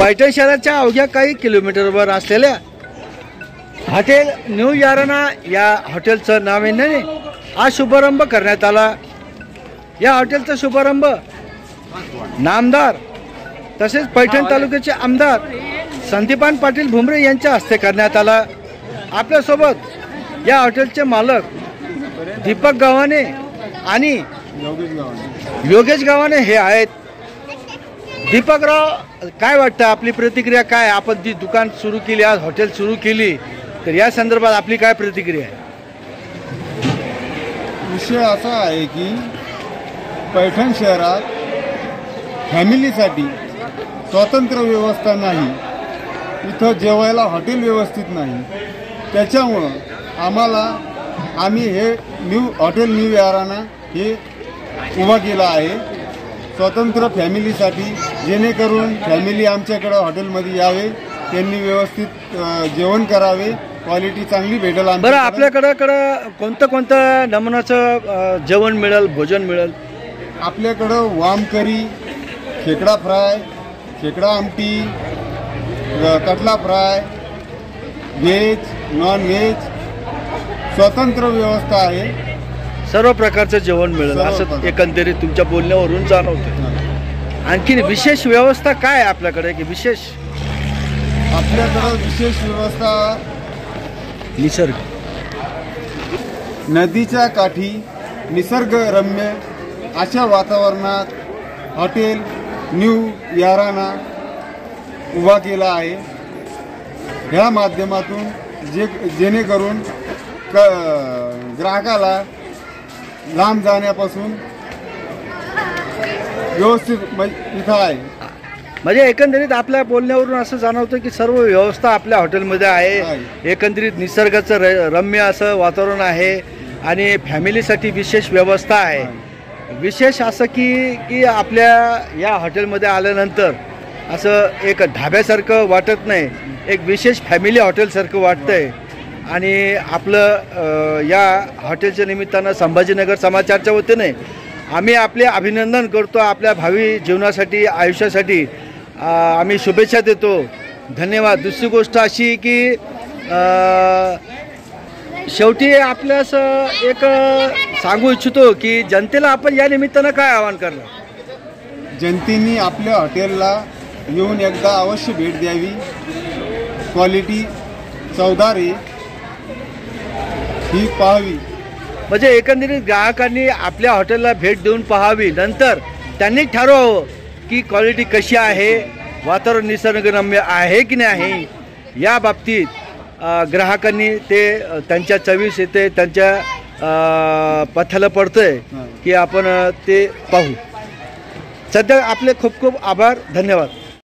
पैठण शहराच्या अवघ्या काही किलोमीटरवर असलेल्या हॉटेल न्यू याराना या हॉटेलचं नाविन्याने आज शुभारंभ करण्यात आला। या हॉटेलचा शुभारंभ नामदार तसेच पैठण तालुक्याचे आमदार संदीपान पाटील भुमरे यांच्या हस्ते करण्यात आला। आपल्यासोबत या हॉटेलचे मालक दीपक गावाने आणि योगेश गावाने हे आहेत। दीपकराव, काय वाटतं, आपली प्रतिक्रिया काय? आपण जी दुकान सुरू केली, आज हॉटेल सुरू केली, तर या संदर्भात आपली काय प्रतिक्रिया आहे? विषय असा आहे की पैठण शहरात फॅमिलीसाठी स्वतंत्र व्यवस्था नाही, इथं जेवायला हॉटेल व्यवस्थित नाही। त्याच्यामुळं आम्ही हे हॉटेल न्यू याराना हे उभा केला आहे स्वतंत्र फॅमिलीसाठी, जेणेकरून फॅमिली आमच्याकडं हॉटेलमध्ये यावे, त्यांनी व्यवस्थित जेवण करावे, क्वालिटी चांगली भेटेल। बरं, आपल्याकडं कोणतं नमुनाचं जेवण मिळेल, भोजन मिळेल? आपल्याकडं वामकरी, खेकडा फ्राय, खेकडा आमटी, कटला फ्राय, व्हेज, नॉन व्हेज स्वतंत्र व्यवस्था आहे। सर्व प्रकारचं जेवण मिळेल असं एकंदरीत तुमच्या बोलण्यावरून जाणवतं। आणखी विशेष व्यवस्था काय आपल्याकडे? की विशेष आपल्याकडं विशेष व्यवस्था निसर्ग, नदीच्या काठी निसर्गरम्य अशा वातावरणात हॉटेल न्यू याराना उभा केला आहे। ह्या माध्यमातून जेणेकरून ग्राहकाला लांब जाण्यापासून व्यवस्थित इथं आहे। म्हणजे एकंदरीत आपल्या बोलण्यावरून असं जाणवतं की सर्व व्यवस्था आपल्या हॉटेलमध्ये आहे। एकंदरीत निसर्गाचं रम्य असं वातावरण आहे आणि फॅमिलीसाठी विशेष व्यवस्था आहे। विशेष असं की आपल्या या हॉटेलमध्ये आल्यानंतर असं एक ढाब्यासारखं वाटत नाही, एक विशेष फॅमिली हॉटेलसारखं वाटतंय। आणि आपलं या हॉटेलच्या निमित्तानं संभाजीनगर समाचारच्या वतीने आम्ही आपले अभिनंदन करतो। आपल्या भावी जीवनासाठी, आयुष्यासाठी आम्ही शुभेच्छा देतो। धन्यवाद। दुसरी गोष्ट अशी की शेवटी आपल्यास एक सांगू इच्छितो की जनतेला आपण या निमित्तानं काय आवाहन करणार? जनतेने आपल्या हॉटेलला येऊन एकदा अवश्य भेट द्यावी। क्वालिटी चवदारी ही पाहावी। म्हणजे एकंदरीत ग्राहकांनी आपल्या हॉटेलला भेट देऊन पाहावी, नंतर त्यांनी ठरवावं की क्वालिटी कशी आहे, वातावरण निसर्गरम्य आहे की नाही आहे। या बाबतीत ग्राहकांनी ते त्यांच्या चवीस येते, त्यांच्या पथ्याला पडतंय की आपण ते पाहू। सध्या आपले खूप खूप आभार, धन्यवाद।